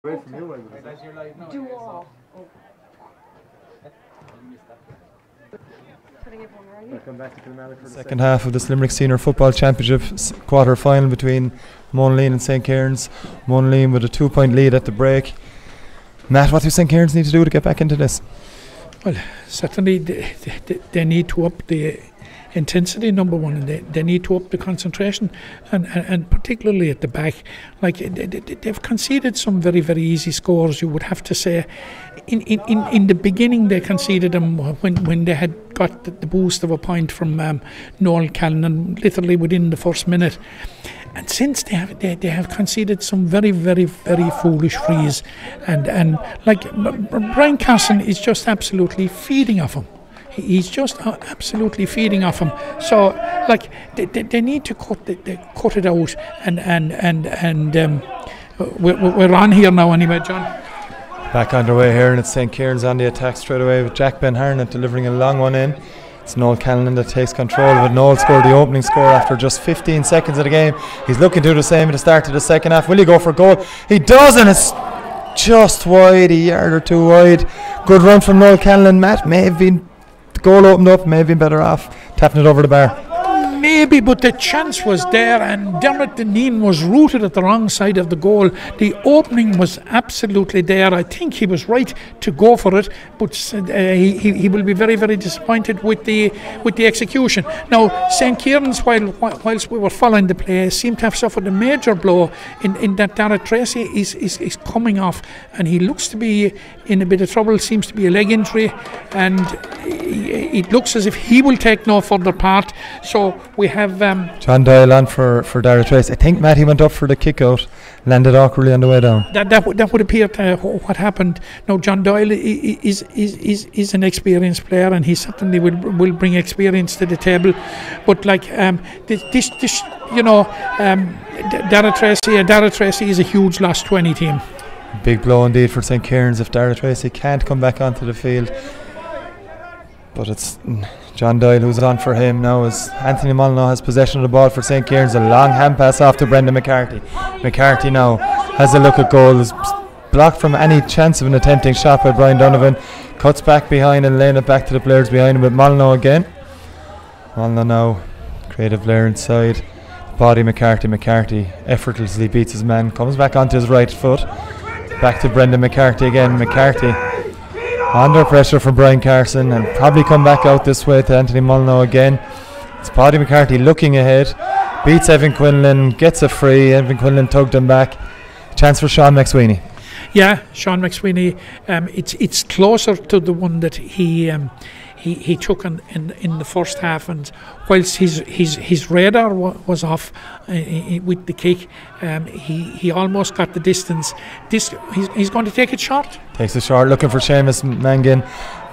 Away from you, I Do all. Welcome back to Kilmallock for the Second half of this Limerick Senior Football Championships quarter final between Monaleen and St Kierans. Monaleen with a 2-point lead at the break. Matt, what do St Kierans need to do to get back into this? Well, certainly they need to up the intensity, number one, and they need to up the concentration, and particularly at the back. Like they've conceded some very, very easy scores, you would have to say. In the beginning they conceded them when they had got the boost of a point from Noel Callan, literally within the first minute. And since they have conceded some very, very, very foolish frees, and like Brian Carson is just absolutely feeding off him. He's just absolutely feeding off him. So, like, they need to cut it out, and we're on here now anyway, John. Back underway here, and it's St Kierans on the attack straight away with Jack Ben Harnett delivering a long one in. It's Noel Callan that takes control of it. Noel scored the opening score after just 15 seconds of the game. He's looking to do the same at the start of the second half. Will he go for a goal? He does, and it's just wide, a yard or two wide. Good run from Noel Callan. Matt, may have been the goal opened up, may have been better off tapping it over the bar. Maybe, but the chance was there, and Dermot Deneen was rooted at the wrong side of the goal. The opening was absolutely there. I think he was right to go for it, but he will be very, very disappointed with the execution. Now, St Kierans, whilst we were following the play, seemed to have suffered a major blow in that Darragh Tracy is coming off, and he looks to be in a bit of trouble. Seems to be a leg injury, and it looks as if he will take no further part. So we have John Doyle on for Darragh Tracy. I think Matt, he went up for the kick out, landed awkwardly on the way down. That would appear to what happened. Now, John Doyle is an experienced player, and he certainly will bring experience to the table. But like this you know, Darragh Tracy is a huge loss to any team. Big blow indeed for St Kierans if Darragh Tracy can't come back onto the field. But it's John Doyle who's on for him now, as Anthony Molyneux has possession of the ball for St Kierans. A long hand pass off to Brendan McCarthy. McCarthy now has a look at goal. Is blocked from any chance of an attempting shot by Brian Donovan. Cuts back behind and laying it back to the players behind him with Molyneux again. Molyneux now, creative player inside. Body McCarthy effortlessly beats his man. Comes back onto his right foot. Back to Brendan McCarthy again. McCarthy under pressure from Brian Carson, and probably come back out this way to Anthony Molyneux again. It's Paddy McCarthy looking ahead, beats Evan Quinlan, gets a free. Evan Quinlan tugged him back. Chance for Sean McSweeney. Yeah, Sean McSweeney. It's closer to the one that he took in the first half, and whilst his radar was off with the kick, he almost got the distance. He's going to take it short. Takes a short, looking for Seamus Mangan.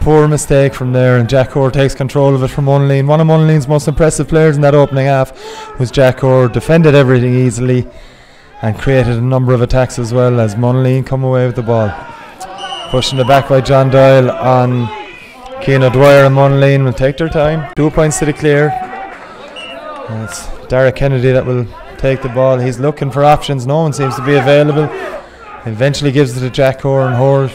Poor mistake from there, and Jack Orr takes control of it from Monaleen. One of Monaleen's most impressive players in that opening half was Jack Orr. Defended everything easily and created a number of attacks as well, as Monaleen come away with the ball. Pushing it back by John Doyle on Cian O'Dwyer, and Monaleen will take their time. 2 points to the clear. And it's Derek Kennedy that will take the ball. He's looking for options. No one seems to be available. Eventually gives it to Jack Orr, and Orr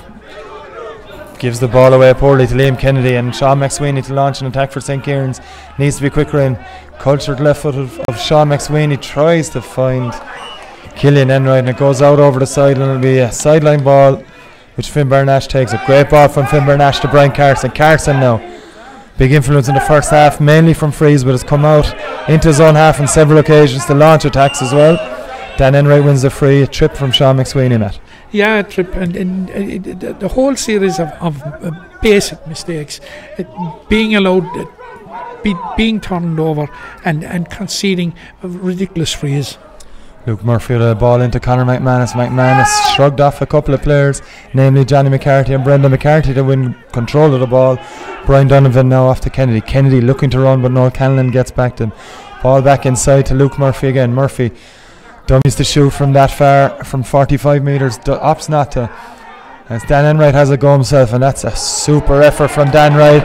gives the ball away poorly to Liam Kennedy, and Sean McSweeney to launch an attack for St Kierans. Needs to be quicker in. Cultured left foot of Sean McSweeney tries to find Killian Enright, and it goes out over the side, and it'll be a sideline ball which Finn Bernash takes. A great ball from Finn Bernash to Brian Carson. Carson now, big influence in the first half, mainly from frees, but has come out into his own half on several occasions to launch attacks as well. Dan Enright wins the free. A trip from Sean McSweeney, Matt. Yeah, a trip, and the whole series of basic mistakes, being allowed, being turned over, and conceding ridiculous frees. Luke Murphy with a ball into Conor McManus. McManus shrugged off a couple of players, namely Johnny McCarthy and Brendan McCarthy, to win control of the ball. Brian Donovan now off to Kennedy. Kennedy looking to run, but Noel Callan gets back to him. Ball back inside to Luke Murphy again. Murphy dummies to shoot from that far, from 45 metres, opts not to, As Dan Enright has a go himself, and that's a super effort from Dan Enright.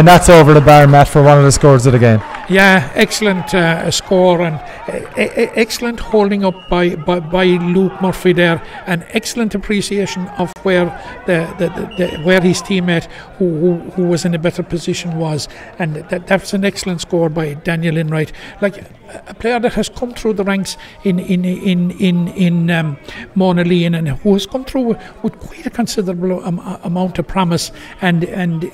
That's over the bar, Matt, for one of the scores of the game. Yeah, excellent score, and excellent holding up by Luke Murphy there, and excellent appreciation of where where his teammate who was in a better position was, and that's an excellent score by Daniel Enright. Like a player that has come through the ranks in Monaleen, and who has come through with quite a considerable amount of promise, and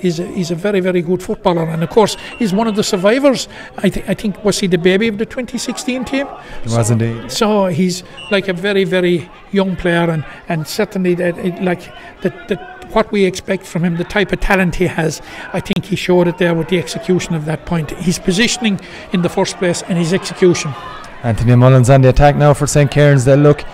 is a very, very good footballer, and of course is one of the survivors. I think was he the baby of the 2016 team? He was indeed. So he's like a very, very young player, and certainly that what we expect from him, the type of talent he has, I think he showed it there with the execution of that point. His positioning in the first place and his execution. Anthony Mullen's on the attack now for St Kierans. They'll look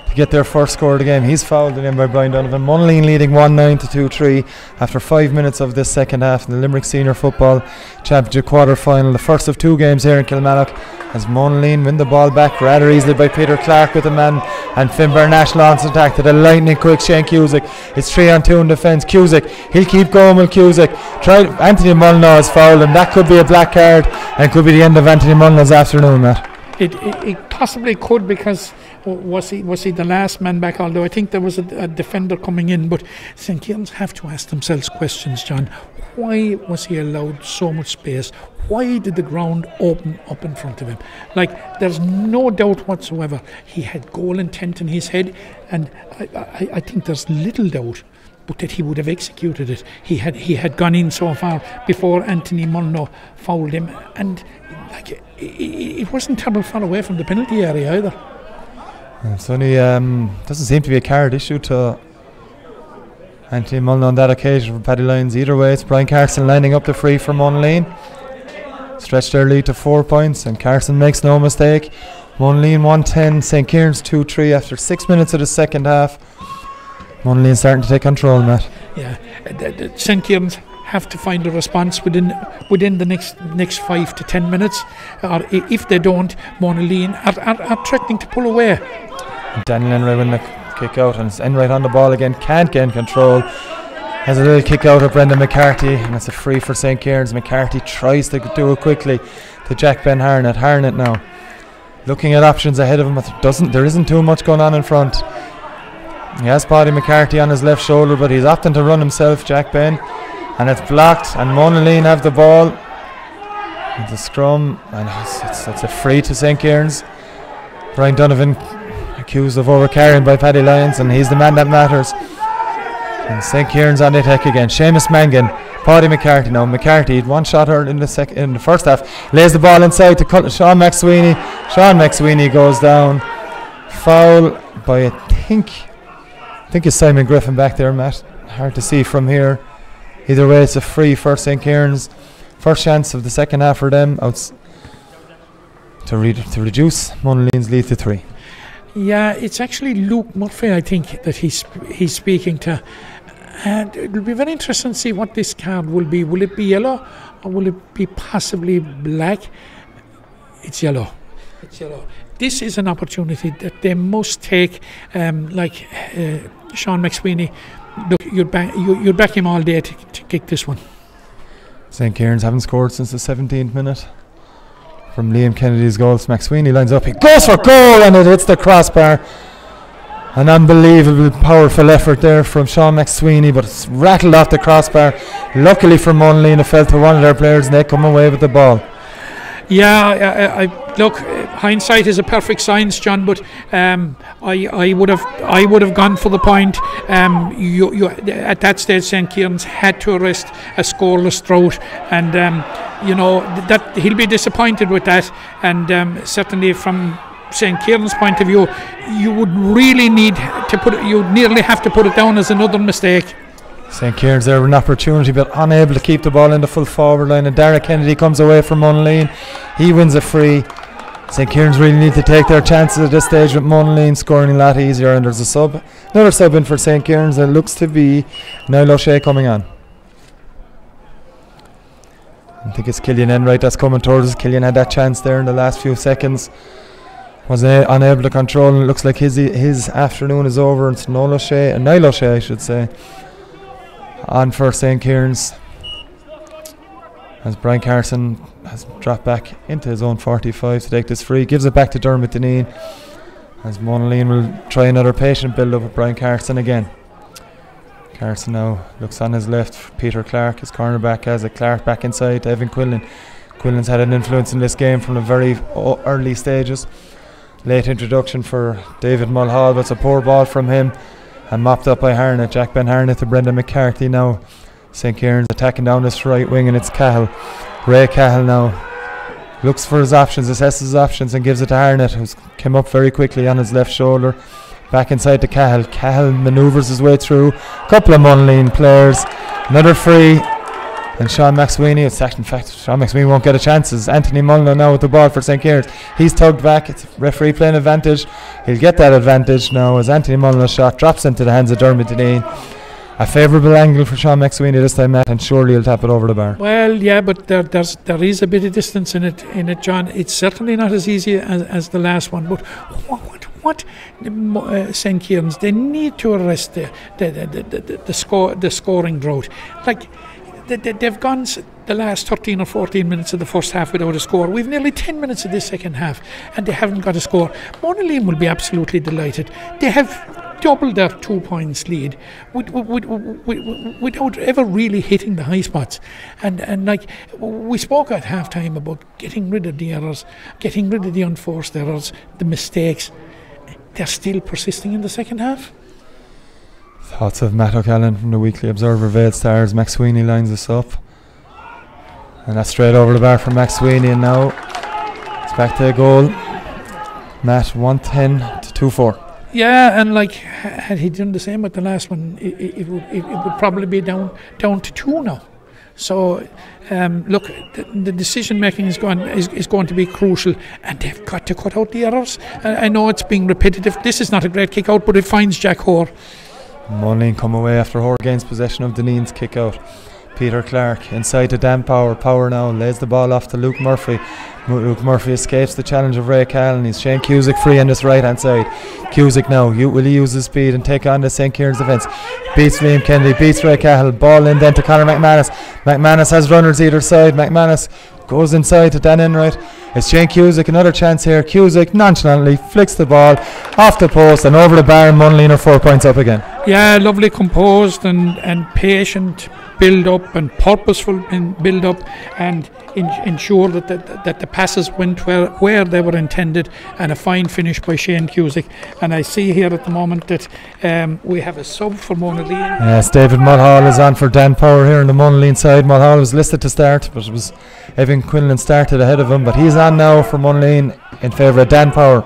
to get their first score of the game. He's fouled in by Brian Donovan. Monaleen leading 1-9 to 2-3 after 5 minutes of this second half in the Limerick Senior Football Championship quarter-final, the first of 2 games here in Kilmallock, as Monaleen win the ball back rather easily by Peter Clark with a man, and Finbar Nash launches attack to the lightning quick Shane Cusick. It's 3-on-2 in defence. Cusick, he'll keep going with Cusick. Anthony Mullen is fouled, and that could be a black card and could be the end of Anthony Mullen's afternoon, Matt. It possibly could, because was he the last man back, although I think there was a defender coming in. But St Kierans have to ask themselves questions, John. Why was he allowed so much space? Why did the ground open up in front of him? Like, there's no doubt whatsoever he had goal intent in his head, and I think there's little doubt but that he would have executed it. He had gone in so far before Anthony Mullen fouled him, and like it wasn't terribly far away from the penalty area either. It's only doesn't seem to be a card issue to Anthony Mullen on that occasion for Paddy Lyons. Either way, it's Brian Carson lining up the free for Monaleen. Stretch their lead to 4 points, and Carson makes no mistake. Monaleen 1-10, St Kierans 2-3 after 6 minutes of the second half. Monaleen starting to take control, Matt. Yeah, St Kierans have to find a response within the next 5 to 10 minutes, or if they don't, Monaleen are threatening to pull away. Daniel Enright with the kick out, and it's Enright on the ball again, can't gain control. Has a little kick out of Brendan McCarthy, and it's a free for St Kierans. McCarthy tries to do it quickly to Jack Ben Harnett. Harnett now looking at options ahead of him, but there isn't too much going on in front. He has Paddy McCarthy on his left shoulder, but he's opting to run himself, Jack Ben, and it's blocked, and Monaleen have the ball. It's a scrum, and it's a free to St Kierans. Brian Donovan accused of overcarrying by Paddy Lyons, and he's the man that matters. And St Kierans on the attack again. Seamus Mangan, Paddy McCarthy now. McCarthy had one shot in the first half, lays the ball inside to Sean McSweeney. Sean McSweeney goes down. Foul by I think it's Simon Griffin back there, Matt. Hard to see from here. Either way, it's a free for St Kierans. First chance of the second half for them to reduce Monaleen's lead to 3. Yeah, it's actually Luke Murphy, I think, that he's speaking to. And it'll be very interesting to see what this card will be. Will it be yellow, or will it be possibly black? It's yellow. It's yellow. This is an opportunity that they must take, Sean McSweeney. Look, you'd back him all day to kick this one. St Kierans haven't scored since the 17th minute from Liam Kennedy's goals. McSweeney lines up, he goes for goal, and it hits the crossbar. An unbelievable powerful effort there from Sean McSweeney, but it's rattled off the crossbar. Luckily for Monaleen, it fell to one of their players, and they come away with the ball. Yeah, look, hindsight is a perfect science, John, but I would have gone for the point. You at that stage, St Kierans had to arrest a scoreless drought, and that he'll be disappointed with that. And certainly from St Kierans' point of view, you would really need to you'd nearly have to put it down as another mistake. St Kierans there with an opportunity, but unable to keep the ball in the full forward line, and Derek Kennedy comes away from Monaleen. He wins a free. St Kierans really need to take their chances at this stage with Monaleen scoring a lot easier, and there's another sub in for St Kierans. It looks to be Niall O'Shea coming on. I think it's Killian Enright that's coming towards us. Killian had that chance there in the last few seconds, was unable to control, and it looks like his afternoon is over. It's Niall O'Shea, I should say, on for St Kierans, as Brian Carson has dropped back into his own 45 to take this free. Gives it back to Dermot Dineen, as Monaleen will try another patient build up with Brian Carson again. Carson now looks on his left. Peter Clark, his cornerback, has it. Clark back inside to Evan Quinlan. Quinlan's had an influence in this game from the very early stages. Late introduction for David Mulhall, but it's a poor ball from him and mopped up by Harnett. Jack Ben Harnett to Brendan McCarthy now. St Kierans attacking down this right wing, and it's Cahill. Ray Cahill now looks for his options, assesses his options, and gives it to Harnett, who's came up very quickly on his left shoulder. Back inside to Cahill. Cahill manoeuvres his way through. Couple of Monaleen players. Another free. And Sean McSweeney, in fact, Sean McSweeney won't get a chance. It's Anthony Mullen now with the ball for St Kierans. He's tugged back. It's referee playing advantage. He'll get that advantage now as Anthony Mullen's shot drops into the hands of Dermot Dineen. A favourable angle for Sean McSweeney this time, Matt, and surely he'll tap it over the bar. Well, yeah, but there is a bit of distance in it, John. It's certainly not as easy as the last one. But what St Kierans, they need to arrest the scoring drought. Like they've gone the last 13 or 14 minutes of the first half without a score. We've nearly 10 minutes of this second half, and they haven't got a score. Monaleen will be absolutely delighted. They have doubled their 2 points lead without ever really hitting the high spots. And like we spoke at half time about getting rid of the errors, getting rid of the unforced errors, the mistakes. They're still persisting in the second half. Thoughts of Matt O'Callaghan from the Weekly Observer. Vale Stars. McSweeney lines us up, and that's straight over the bar from McSweeney, and now it's back to a goal. Matt, 110 to 2-4. Yeah, and like had he done the same with the last one, it would probably be down to 2 now. So look, the decision making is going to be crucial, and they've got to cut out the errors. I know it's being repetitive. This is not a great kick out, but it finds Jack Hoare. Monaleen come away after Hoare gains possession of Dineen's kick out. Peter Clark inside to Dan Power. Power now lays the ball off to Luke Murphy. Luke Murphy escapes the challenge of Ray Callan. He's Shane Cusick free on this right hand side. Cusick now, will he use his speed and take on the St Kierans defence? Beats Liam Kennedy, beats Ray Cahill. Ball in then to Conor McManus. McManus has runners either side. McManus goes inside to Dan Enright. It's Shane Cusick, another chance here. Cusick nonchalantly flicks the ball off the post and over the bar, and Monaleen are 4 points up again. Yeah, lovely composed and patient build up and purposeful build up, and ensure that the passes went where they were intended, and a fine finish by Shane Cusick. And I see here at the moment that we have a sub for Monaleen. Yes, David Mulhall is on for Dan Power here on the Monaleen side. Mulhall was listed to start, but it was Evan Quinlan started ahead of him, but he's on now for Monaleen in favour of Dan Power,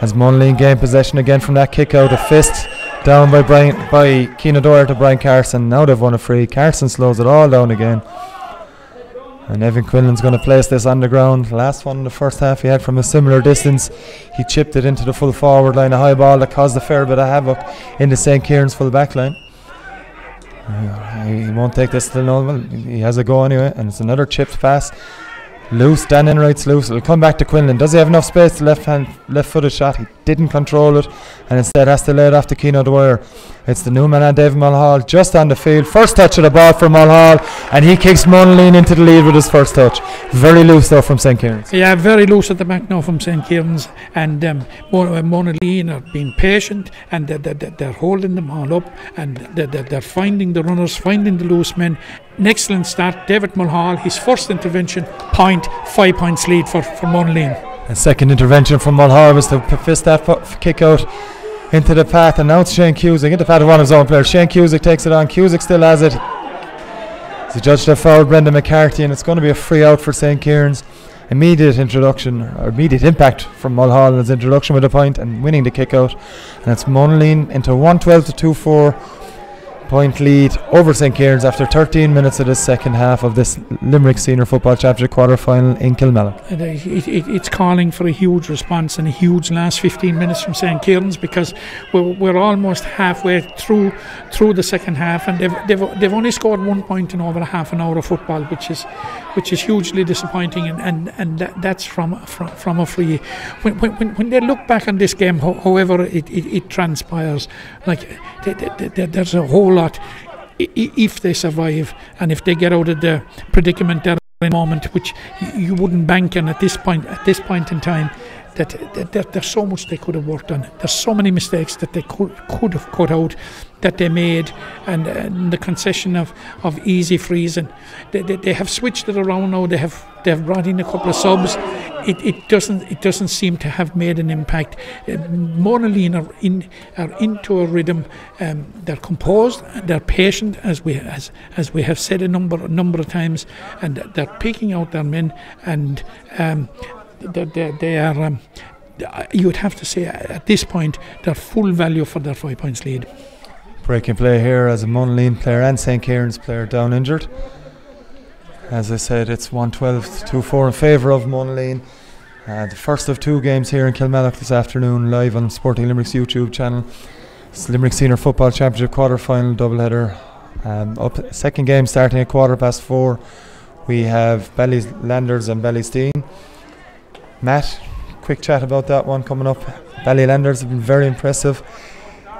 as Monaleen gained possession again from that kick out. A fist down by Keane Dwyer to Brian Carson. Now they've won a free. Carson slows it all down again, and Evan Quinlan's going to place this on the ground. Last one in the first half he had from a similar distance. He chipped it into the full forward line, a high ball that caused a fair bit of havoc in the St Kierans full back line. He won't take this till no. He has a go anyway, and it's another chipped pass. Loose, Dan Enright's loose. It'll come back to Quinlan. Does he have enough space to left-footed shot? He didn't control it, and instead has to lay it off to Keane Dwyer. It's the new man on David Mulhall just on the field. First touch of the ball for Mulhall, and he kicks Monaleen into the lead with his first touch. Very loose though from St Kierans. Yeah, very loose at the back now from St Kierans, and Monaleen are being patient, and they're holding them all up, and they're finding the runners, finding the loose men. An excellent start. David Mulhall, his first intervention, 5 points lead for Monaleen. A second intervention from Mulhall was to fist that kick out into the path, and now it's Shane Cusick in the path of one of his own players. Shane Cusick takes it on. Cusick still has it. The judge that fouled Brendan McCarthy, and it's going to be a free out for St Kierans. Immediate impact from Mulhall in his introduction with a point and winning the kick out, and it's Monaleen into 112 to 2-4. point lead over St Kierans after 13 minutes of the second half of this Limerick Senior Football Championship quarter-final in Kilmallock. It's calling for a huge response and a huge last 15 minutes from St Kierans, because we're almost halfway through the second half, and they've only scored 1 point in over a half an hour of football, which is hugely disappointing, and that's from a free. When they look back on this game, however it transpires, like there's a whole lot, if they survive and if they get out of the predicament they're in the moment, which you wouldn't bank on at this point in time, that there's so much they could have worked on. There's so many mistakes that they could have cut out that they made, and the concession of easy frees, and they have switched it around now. They have brought in a couple of subs. It doesn't seem to have made an impact. Monaleen are into a rhythm. They're composed, they're patient, as we have said a number of times, and they're picking out their men, and they are. You would have to say at this point they're full value for their 5 points lead. Breaking play here as a Monaleen player and St Kierans player down injured. As I said, it's 112-2-4 in favour of Monaleen. The first of 2 games here in Kilmallock this afternoon, live on Sporting Limerick's YouTube channel. It's Limerick Senior Football Championship quarter-final doubleheader. Second game starting at 4:15. We have Ballylanders and Ballysteen. Matt, quick chat about that one coming up. Ballylanders have been very impressive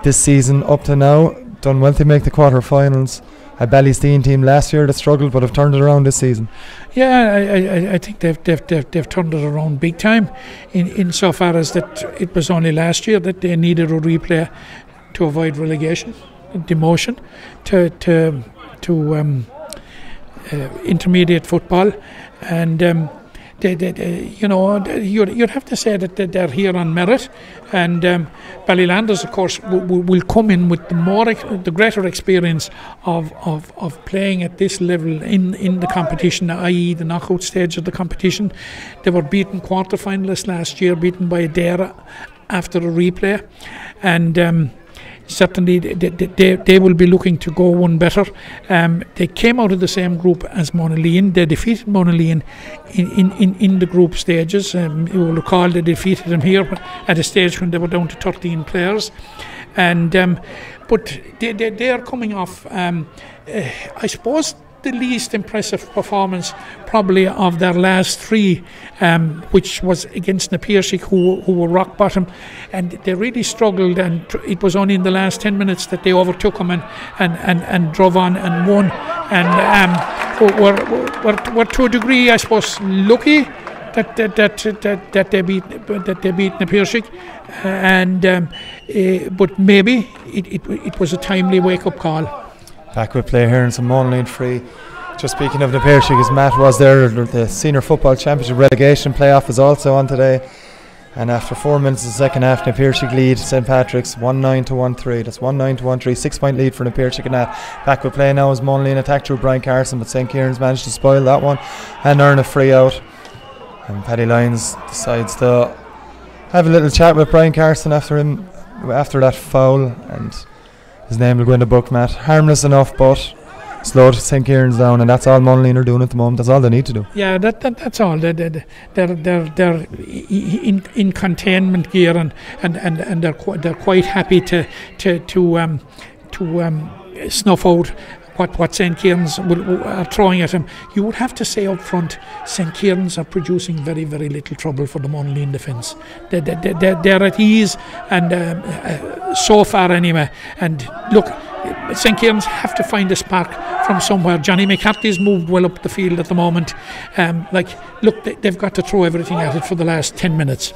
this season up to now. Done well to make the quarter-finals. A Ballysteen team last year that struggled, but have turned it around this season. Yeah, I think they've turned it around big time. In so far as that, it was only last year that they needed a replay to avoid relegation, demotion to intermediate football, and you'd have to say that they're here on merit, and Ballylanders, of course, will come in with the greater experience of playing at this level in the competition, i.e. the knockout stage of the competition. They were beaten quarter-finalists last year, beaten by Adara after a replay, and certainly they will be looking to go one better. They came out of the same group as Monaleen. They defeated Monaleen in the group stages. You will recall they defeated them here at a stage when they were down to 13 players. And but they are coming off, I suppose, the least impressive performance probably of their last 3, which was against Napirshick, who were rock bottom, and they really struggled, and it was only in the last 10 minutes that they overtook them and drove on and won, and were to a degree, I suppose, lucky that they beat Napirshick, and but maybe it was a timely wake-up call. Back with play here and some Monaleen free. Just speaking of the Napirshick, as Matt was there, the Senior Football Championship relegation playoff is also on today. And after 4 minutes of the second half, Napirshick lead St Patrick's 19-13. That's 19-13, 6 point lead for Napirshick and that. Back with play now as Monaleen attacked through Brian Carson, but St Kierans managed to spoil that one and earn a free out. And Paddy Lyons decides to have a little chat with Brian Carson after that foul, and his name will go in the book, Matt. Harmless enough, but slowed St Kierans down, and that's all Monaleen are doing at the moment. That's all they need to do. Yeah, that's all. They're in containment gear, and they're quite happy to snuff out what St Kierans are throwing at him. You would have to say up front, St Kierans are producing very, very little trouble for the Monaleen defence. They're at ease, and so far anyway. And look, St Kierans have to find a spark from somewhere. Johnny McCarthy's moved well up the field at the moment. Look, they've got to throw everything at it for the last 10 minutes.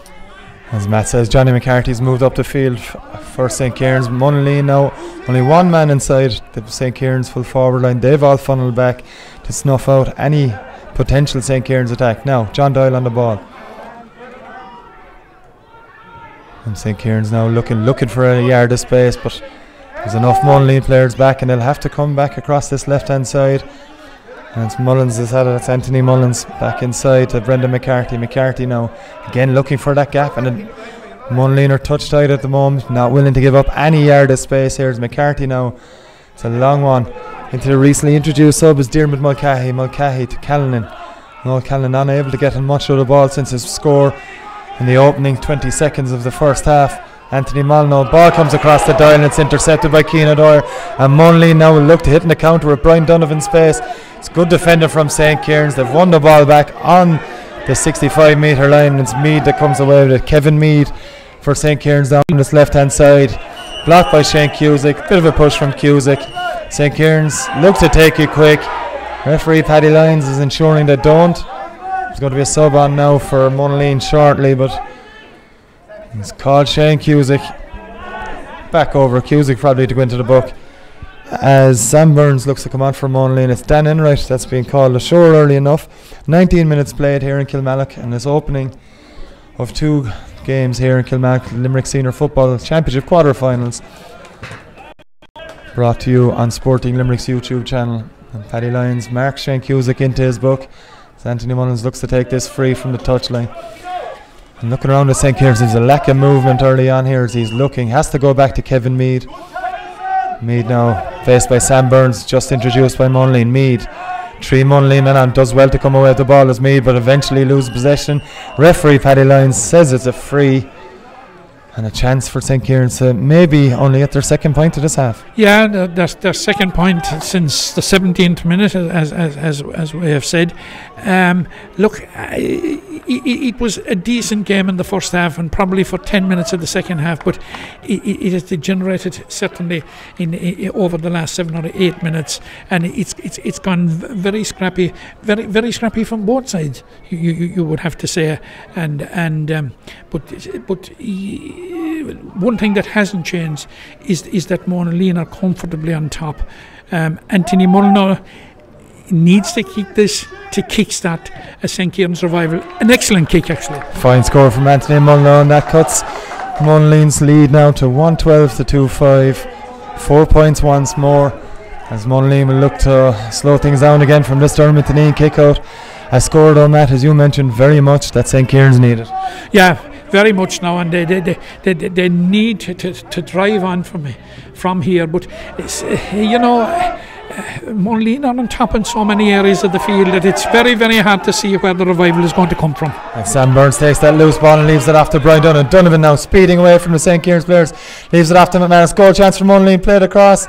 As Matt says, Johnny McCarthy's moved up the field for St Kierans. Monaleen now only one man inside the St Kierans full forward line. They've all funneled back to snuff out any potential St Kierans attack. Now John Doyle on the ball, and St Kierans now looking for a yard of space, but there's enough Monaleen players back, and they'll have to come back across this left hand side. And it's Mullins has had it. It's Anthony Mullins back inside to Brendan McCarthy. McCarthy now again looking for that gap, and Monaleen are touch tight at the moment, not willing to give up any yard of space. Here's McCarthy now It's a long one. Into the recently introduced sub is Diarmuid Mulcahy to Callanan. Noel Callanan unable to get much of the ball since his score in the opening 20 seconds of the first half. Anthony Molyneux, ball comes across the dial and it's intercepted by Cian O'Dwyer, and Monaleen now will look to hit in the counter with Brian Donovan's pace. It's good defender from St Kierans. They've won the ball back on the 65 metre line. It's Mead that comes away with it. Kevin Mead for St Kierans down on this left hand side, blocked by Shane Cusick. Bit of a push from Cusick. St Kierans look to take it quick. Referee Paddy Lyons is ensuring they don't. There's going to be a sub on now for Monaleen shortly, but it's called Shane Cusick. Back over Cusick probably to go into the book as Sam Burns looks to come on for Monaleen. It's Dan Enright that's being called ashore early enough. 19 minutes played here in Kilmallock, and this opening of 2 games here in Kilmallock, Limerick Senior Football Championship quarter-finals, brought to you on Sporting Limerick's YouTube channel. And Paddy Lyons marks Shane Cusick into his book as Anthony Mullins looks to take this free from the touchline. And looking around at St Kierans, there's a lack of movement early on here as he's looking. Has to go back to Kevin Mead. Mead now faced by Sam Burns, just introduced by Monaleen. Mead, 3 Monaleen men on, does well to come away with the ball as Mead, but eventually loses possession. Referee Paddy Lyons says it's a free, and a chance for St Kierans to maybe only get their second point of this half. Yeah, their second point since the 17th minute, as we have said. Look, it was a decent game in the first half, and probably for 10 minutes of the second half, but it has degenerated certainly in over the last 7 or 8 minutes, and it's gone very scrappy, very scrappy from both sides. You would have to say, but one thing that hasn't changed is that Monaleen are comfortably on top. Anthony Molyneux needs to kick this to kickstart a St Kierans revival. An excellent kick, actually. Fine score from Anthony Molyneux, and that cuts Monaleen's lead now to 112 to 25. 4 points once more as Monaleen will look to slow things down again from this Dermot Deneen kick out. A score though, Matt, as you mentioned, very much that St Kierans needed. Yeah, very much now, and they need to drive on from here. But it's, Monaleen are on top in so many areas of the field that it's very, very hard to see where the revival is going to come from. And Sam Burns takes that loose ball and leaves it off to Brian Donovan. Donovan now speeding away from the St Kierans players, leaves it off to McManus. Goal chance for Monaleen, played across.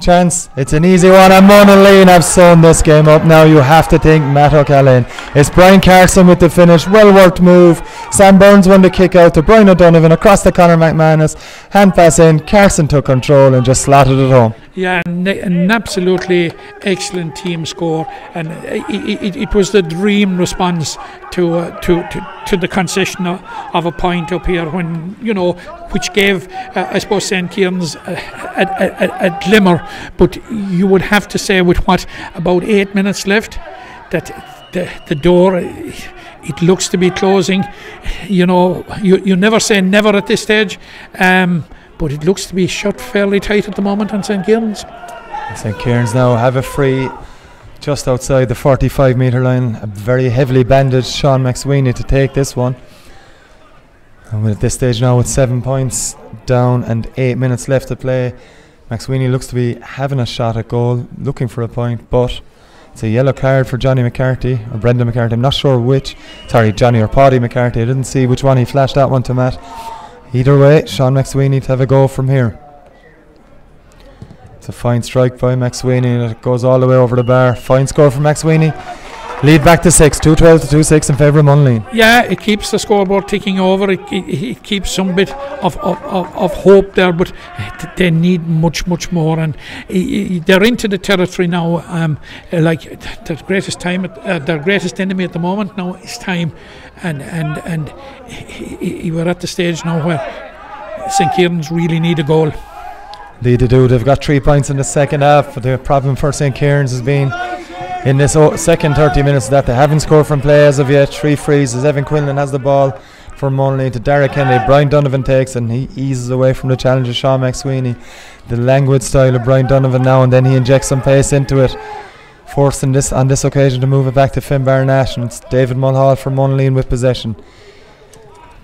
Chance, it's an easy one, and Monaleen have sewn this game up. Now you have to think Matt O'Callaghan. It's Brian Carson with the finish, well worked move. Sam Burns won the kick out to Brian O'Donovan across to Conor McManus. Hand pass in, Carson took control and just slotted it home. Yeah, an absolutely excellent team score, and it was the dream response to the concession of a point up here, when which gave I suppose St Kierans a glimmer. But you would have to say, with about 8 minutes left, that the door, it looks to be closing. You never say never at this stage. But it looks to be shut fairly tight at the moment on St Kierans. St Kierans now have a free just outside the 45 metre line. A very heavily bandaged Sean McSweeney to take this one. And at this stage now with 7 points down and 8 minutes left to play, McSweeney looks to be having a shot at goal, looking for a point, but it's a yellow card for Johnny McCarthy, or Brendan McCarthy. I'm not sure which. Sorry, Johnny or Paddy McCarthy. I didn't see which one. He flashed that one to Matt. Either way, Sean McSweeney to have a go from here. It's a fine strike by McSweeney. It goes all the way over the bar. Fine score for McSweeney. Lead back to 6, 2-12 to 2-6 in favour of Monaleen. Yeah, it keeps the scoreboard ticking over. It keeps some bit of hope there, but they need much more, and they're into the territory now. Like their greatest time, their greatest enemy at the moment now is time, and we're at the stage now where St Kierans really need a goal. They do. They've got 3 points in the second half, but the problem for St Kierans has been in this second 30 minutes that they haven't scored from play as of yet. 3 frees as Evan Quinlan has the ball for Monaleen to Derek Kennedy. Brian Donovan takes and he eases away from the challenge of Sean McSweeney. The languid style of Brian Donovan now, and then he injects some pace into it, forcing this on this occasion to move it back to Finn Barnash, and it's David Mulhall for Monaleen with possession.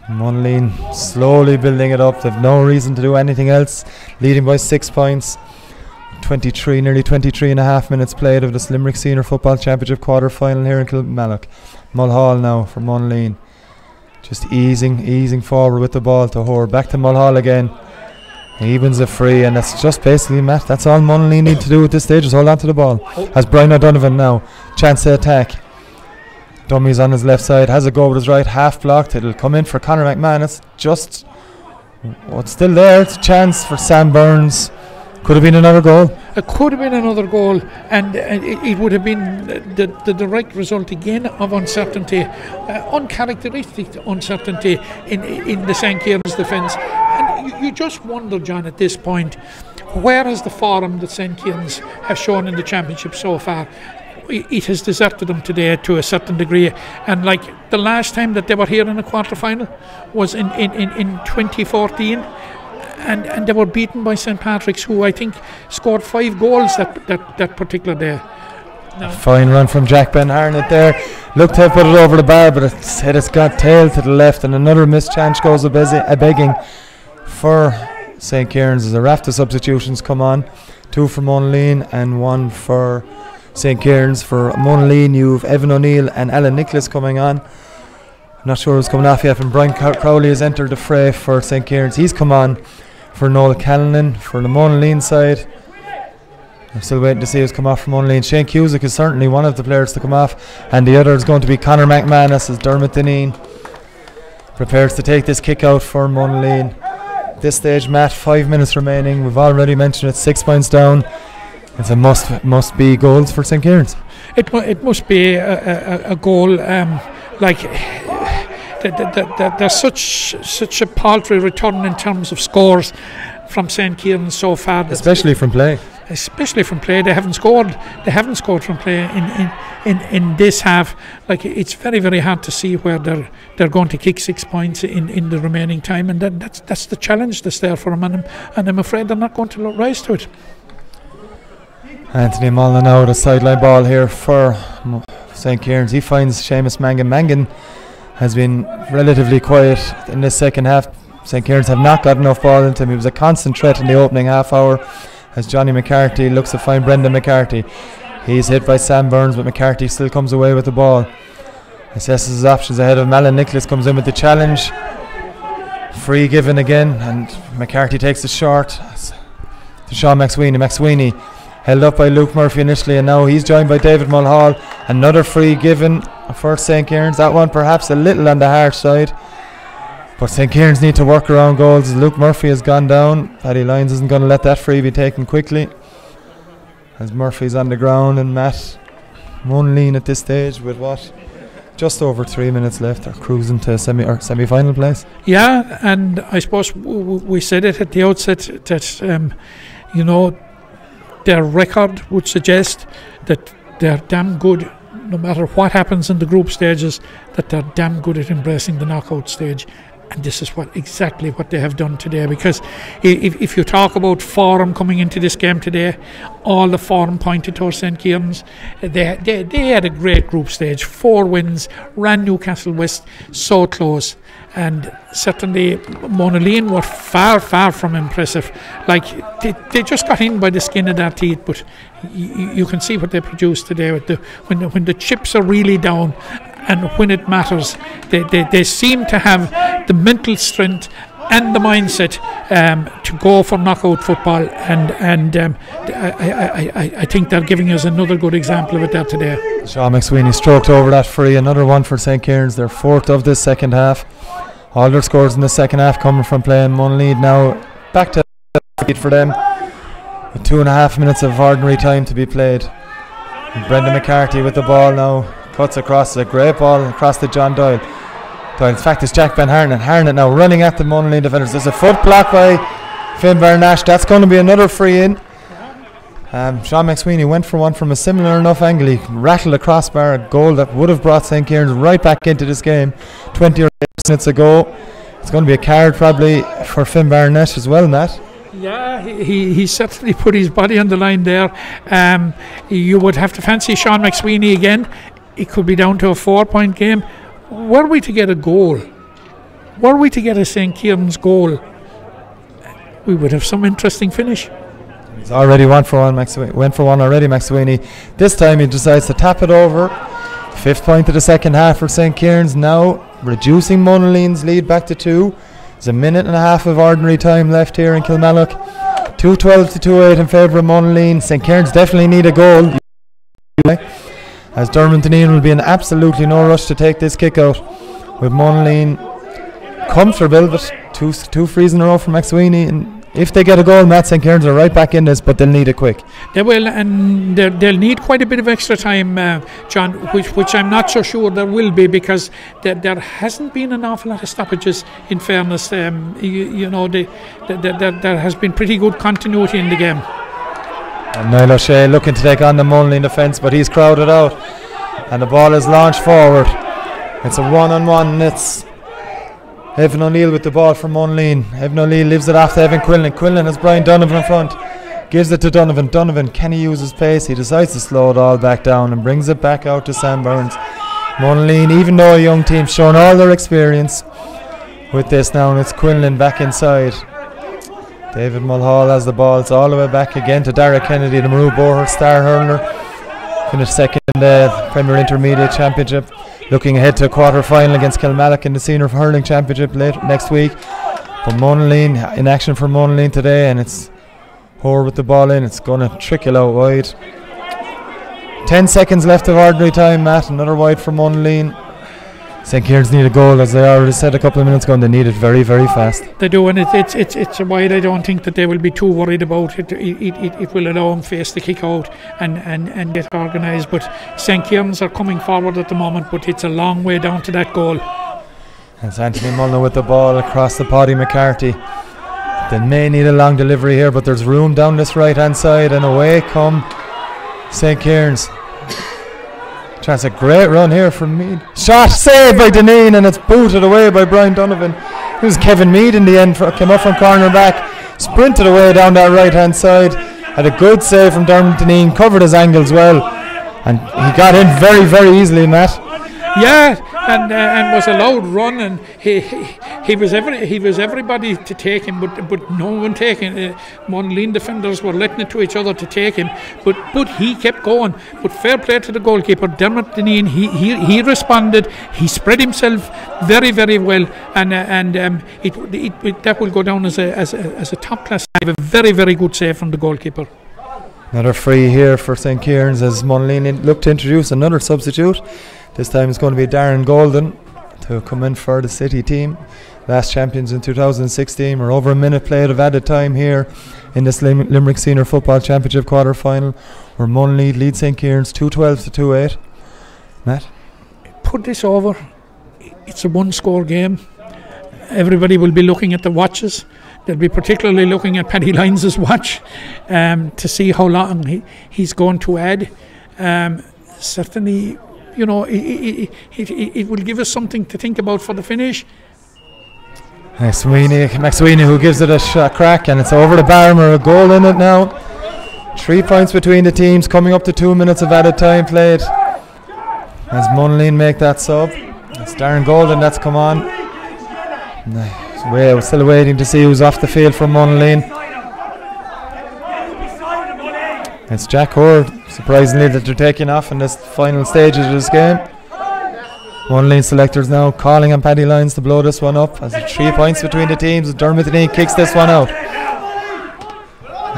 Monaleen slowly building it up. They've no reason to do anything else, leading by 6 points. nearly 23 and a half minutes played of this Limerick Senior Football Championship quarter-final here in Kilmallock. Mulhall now for Monaleen. Just easing forward with the ball to Hoare. Back to Mulhall again. He wins a free, and that's just basically, Matt, that's all Monaleen need to do at this stage, is hold on to the ball. Has Brian O'Donovan now. Chance to attack. Dummy's on his left side, has a go with his right, half blocked. It'll come in for Conor McManus. Just, it's still there. It's a chance for Sam Burns. Could have been another goal. It could have been another goal, and it would have been the direct result again of uncertainty, uncharacteristic uncertainty in the St Kierans defence. And you just wonder, John, at this point, where is the form that St Kierans have shown in the championship so far? It has deserted them today to a certain degree, and like the last time that they were here in a quarter final was in 2014. And they were beaten by St Patrick's, who I think scored 5 goals that particular day. A fine run from Jack Ben Harnett there. Looked to have put it over the bar, but it's got tail to the left, and another missed chance goes a begging for St Kierans as a raft of substitutions come on. 2 for Monaleen and 1 for St Kierans. For Monaleen, you've Evan O'Neill and Alan Nicholas coming on. Not sure who's coming off yet, and Brian Crowley has entered the fray for St Kierans. He's come on for Noel Callanan for the Monaleen side. I'm still waiting to see who's come off from Monaleen. Shane Cusick is certainly one of the players to come off, and the other is going to be Conor McManus as Dermot Dineen prepares to take this kick out for Monaleen. At this stage, Matt, 5 minutes remaining. We've already mentioned it, 6 points down. It's a must be goals for St Kierans. It must be a goal. There's such a paltry return in terms of scores from St Kierans so far. Especially from play. They haven't scored from play in this half. Like, it's very, very hard to see where they're going to kick 6 points in the remaining time, and that's the challenge that's there for them, and I'm afraid they're not going to rise to it. Anthony Mullen now with a sideline ball here for St Kierans. He finds Seamus Mangan. Mangan has been relatively quiet in this second half. St Kierans have not got enough ball into him. He was a constant threat in the opening half hour as Johnny McCarthy looks to find Brendan McCarthy. He's hit by Sam Burns, but McCarthy still comes away with the ball. Assesses his options ahead of him. Alan Nicholas comes in with the challenge. Free given again, and McCarthy takes it short to Sean McSweeney. McSweeney held up by Luke Murphy initially, and now he's joined by David Mulhall. Another free given for St Kierans. That one perhaps a little on the harsh side, but St Kierans need to work around goals. Luke Murphy has gone down. Paddy Lyons isn't going to let that free be taken quickly as Murphy's on the ground, and Matt Monaleen at this stage with just over 3 minutes left are cruising to semi-final place. Yeah, and I suppose we said it at the outset that their record would suggest that they're damn good, no matter what happens in the group stages, that they're damn good at embracing the knockout stage. And this is exactly what they have done today, because if you talk about form coming into this game today, all the form pointed towards St Kierans. They had a great group stage, 4 wins, ran Newcastle West so close, and certainly Monaleen were far from impressive. Like, they just got in by the skin of their teeth, but you can see what they produced today with when the chips are really down. And when it matters, they seem to have the mental strength and the mindset to go for knockout football, and I think they're giving us another good example of it there today. Sean McSweeney stroked over that free, another one for St Kierans, their 4th of this second half. All their scores in the second half coming from playing Monaleen. Now back to lead for them with 2.5 minutes of ordinary time to be played. And Brendan McCarthy with the ball now. Cuts across, a great ball across to John Doyle. In fact, it's Jack Ben Harnett. Harnett now running at the Monaleen defenders. There's a foot block by Finbar Nash. That's going to be another free in. Sean McSweeney went for one from a similar enough angle. He rattled a crossbar, a goal that would have brought St Kierans right back into this game 20 or 8 minutes ago. It's going to be a card probably for Finbar Nash as well, Matt. Yeah, he certainly put his body on the line there. You would have to fancy Sean McSweeney again. It could be down to a 4-point game. Were we to get a goal, were we to get a St Kierans goal, we would have some interesting finish. He's already went for one already, McSweeney. This time he decides to tap it over. 5th point of the second half for St Kierans, now reducing Monaleen's lead back to 2. There's a minute and a half of ordinary time left here in Kilmallock. 2:12 to 2:8 in favour of Monaleen. St Kierans definitely need a goal, as Dermot Deneen will be in absolutely no rush to take this kick out, with Monaleen comfortable, but two frees in a row from McSweeney. And if they get a goal, Matt, St Kierans are right back in this, but they'll need it quick. They will, and they'll need quite a bit of extra time, John, which I'm not so sure there will be, because there hasn't been an awful lot of stoppages, in fairness. There has been pretty good continuity in the game. And Niall O'Shea looking to take on the Monaleen defence, but he's crowded out, and the ball is launched forward. It's a one-on-one, and it's Evan O'Neill with the ball from Monaleen. Evan O'Neill leaves it off to Evan Quinlan. Quinlan has Brian Donovan in front. Gives it to Donovan. Donovan, can he use his pace? He decides to slow it all back down and brings it back out to Sam Burns. Monaleen, even though a young team, showing all their experience with this now, and it's Quinlan back inside. David Mulhall has the ball. It's all the way back again to Derek Kennedy, the Maru Borehurst star hurler. Finished second Premier Intermediate Championship. Looking ahead to a quarter-final against Kilmallock in the Senior Hurling Championship next week. But Monaleen, in action for Monaleen today, and it's Hoare with the ball in. It's going to trickle out wide. 10 seconds left of ordinary time, Matt. Another wide for Monaleen. St Kierans need a goal, as they already said a couple of minutes ago, and they need it very, very fast. They do, and it's a wide. I don't think that they will be too worried about it. It will allow them face the kick out and get organised. But St Kierans are coming forward at the moment, but it's a long way down to that goal. It's Anthony Mulliner with the ball across the Paddy McCarthy. They may need a long delivery here, but there's room down this right hand side, and away come St Kierans. That's a great run here from Mead. Shot saved by Deneen, and it's booted away by Brian Donovan. It was Kevin Mead in the end, came up from corner back, sprinted away down that right hand side, had a good save from Dermot Deneen, covered his angles well, and he got in very, very easily, Matt. Yeah, and was allowed run, and he was everybody to take him, but no one taking. Monaleen defenders were letting it to each other to take him, but he kept going. But fair play to the goalkeeper, Dermot Deneen. He responded. He spread himself very, very well, and that will go down as a top class save. A very, very good save from the goalkeeper. Another free here for St Kierans as Monaleen look to introduce another substitute. This time it's going to be Darren Golden to come in for the City team. Last champions in 2016. We're over a minute played of added time here in this Limerick Senior Football Championship quarter final, where Monaleen lead St Kierans 2:12 to 2:8. Matt? Put this over. It's a one-score game. Everybody will be looking at the watches. They'll be particularly looking at Paddy Lyons' watch to see how long he's going to add. Certainly, you know, it will give us something to think about for the finish. McSweeney who gives it a crack, and it's over the bar. A goal in it now. 3 points between the teams, coming up to 2 minutes of added time played as Monaleen make that sub. It's Darren Golden that's come on. We're still waiting to see who's off the field from Monaleen. It's Jack Hoare, surprisingly, that they're taking off in this final stages of this game. Monaleen selectors now calling on Paddy Lyons to blow this one up, as it's 3 points between the teams. Dermot Deneen kicks this one out.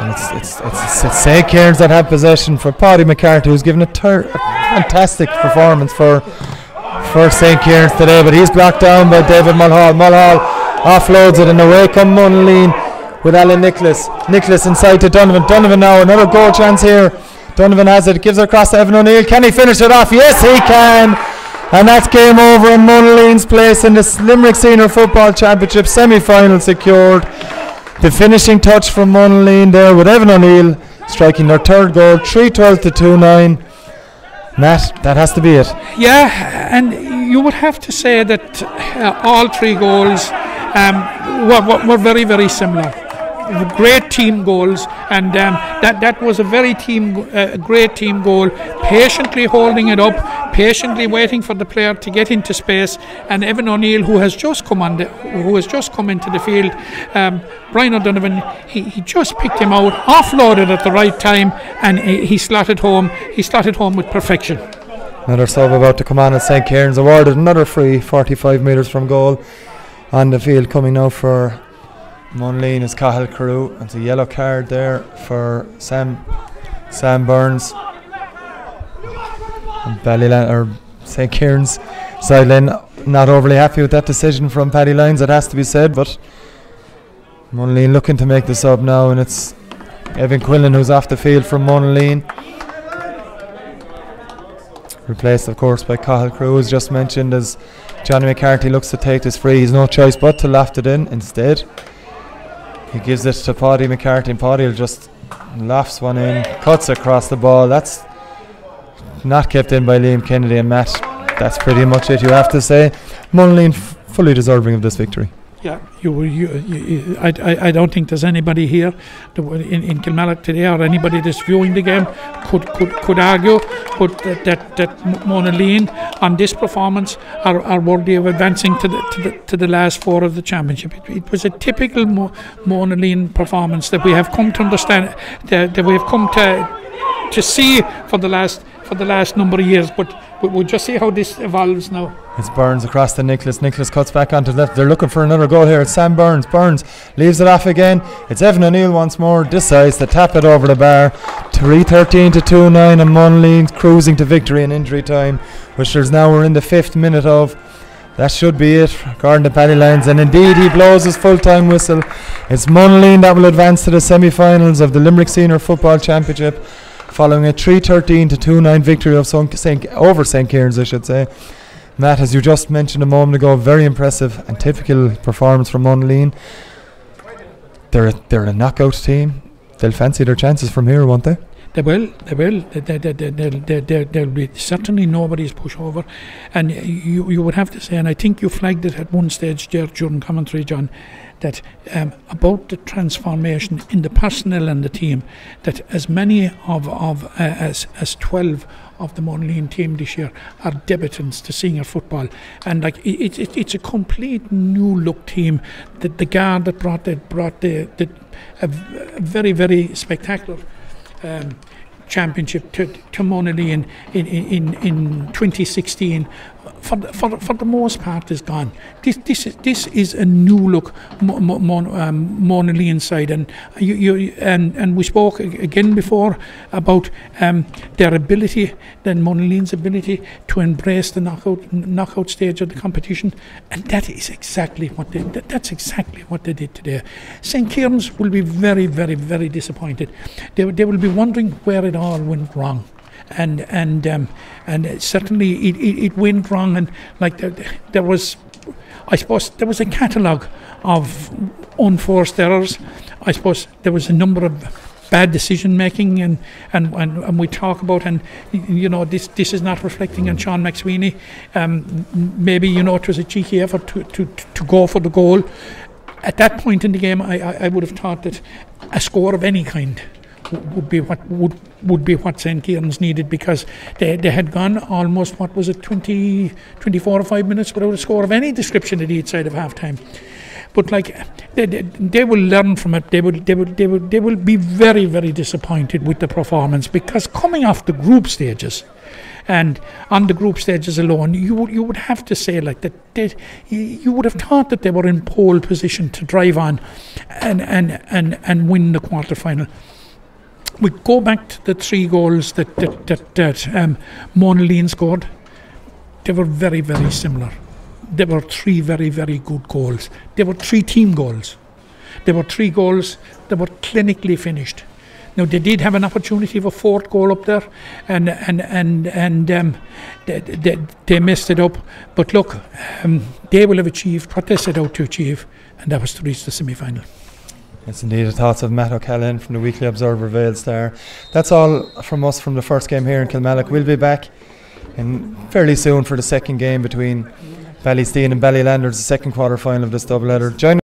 And it's St Kierans that have possession for Paddy McCarthy, who's given a fantastic performance for St Kierans today, but he's blocked down by David Mulhall. Mulhall offloads it, and away come Monaleen with Alan Nicholas. Nicholas inside to Donovan. Donovan now, another goal chance here. Donovan has it, gives it across to Evan O'Neill. Can he finish it off? Yes, he can. And that's game over in Monaleen's place in the Limerick Senior Football Championship semi-final secured. The finishing touch from Monaleen there with Evan O'Neill striking their third goal, 3:12 to 2:9. Matt, that has to be it. Yeah, and you would have to say that all three goals were very, very similar. great team goals, and that was a very great team goal. Patiently holding it up, patiently waiting for the player to get into space, and Evan O'Neill, who has just come into the field, Brian O'Donovan, he just picked him out, offloaded at the right time, and he slotted home. He slotted home with perfection. Another sub about to come on, and St Kierans awarded another free 45 metres from goal. On the field coming now for Monaleen is Cathal Carew. It's a yellow card there for Sam Burns. And St Kierans sideline not overly happy with that decision from Paddy Lyons, it has to be said, but Monaleen looking to make the sub now, and it's Evan Quillen who's off the field from Monaleen. Replaced, of course, by Cathal Carew, as just mentioned, as Johnny McCarthy looks to take this free. He's no choice but to loft it in instead. He gives it to Paddy McCarthy, and Paddy will just lofts one in, cuts across the ball. That's not kept in by Liam Kennedy, and Matt, that's pretty much it, you have to say. Monaleen fully deserving of this victory. Yeah, I don't think there's anybody here in Kilmallock today, or anybody that's viewing the game could argue, but that Monaleen on this performance are worthy of advancing to the last four of the championship. It was a typical Monaleen performance that we have come to understand, that we have come to see for the last number of years, but we'll just see how this evolves now. It's Burns across to Nicholas. Nicholas cuts back onto the left. They're looking for another goal here. It's Sam Burns. Burns leaves it off again. It's Evan O'Neill once more. Decides to tap it over the bar. 3:13 to 2-9, and Monaleen cruising to victory in injury time, which we're in the 5th minute of. That should be it, according to Paddy Lyons, and indeed he blows his full-time whistle. It's Monaleen that will advance to the semi-finals of the Limerick Senior Football Championship, following a 3:13 to 2-9 victory of over St Kierans, I should say. Matt, as you just mentioned a moment ago, very impressive and typical performance from Monaleen. They're a knockout team. They'll fancy their chances from here, won't they? They will. There'll be certainly nobody's pushover, and you would have to say, and I think you flagged it at one stage there during commentary, John, that about the transformation in the personnel and the team, that as many as 12 of the Monaleen team this year are debutants to senior football, and like it's a complete new look team. The guard that brought a very, very spectacular championship to Monaleen in 2016, for the most part is gone. This is a new look Monaleen side, and we spoke again before about their ability, then Monaleen's ability to embrace the knockout stage of the competition, and that is exactly what that's exactly what they did today. St Kierans will be very, very, very disappointed. They will be wondering where it all went wrong. And certainly it went wrong, and like there was, I suppose, there was a catalogue of unforced errors. I suppose there was a number of bad decision making, and we talk about, and you know, this is not reflecting on Sean McSweeney. Maybe, you know, it was a cheeky effort to go for the goal. At that point in the game, I would have thought that a score of any kind would be what St Kierans needed, because they had gone almost, what was it, 24 or 5 minutes without a score of any description at each side of half time. But like they will learn from it. They will be very, very disappointed with the performance, because coming off the group stages, and on the group stages alone, you would have to say like that you would have thought that they were in pole position to drive on and win the quarter final. We go back to the 3 goals that Monaleen scored. They were very, very similar. They were 3 very, very good goals. They were 3 team goals. They were 3 goals that were clinically finished. Now they did have an opportunity of a 4th goal up there, and they messed it up. But look, they will have achieved what they set out to achieve, and that was to reach the semi-final. Yes, indeed. The thoughts of Matt O'Callaghan from the Weekly Observer Vale Star. That's all from us from the first game here in Kilmallock. We'll be back fairly soon for the second game between Ballysteen and Ballylanders, the second quarter final of this doubleheader. Join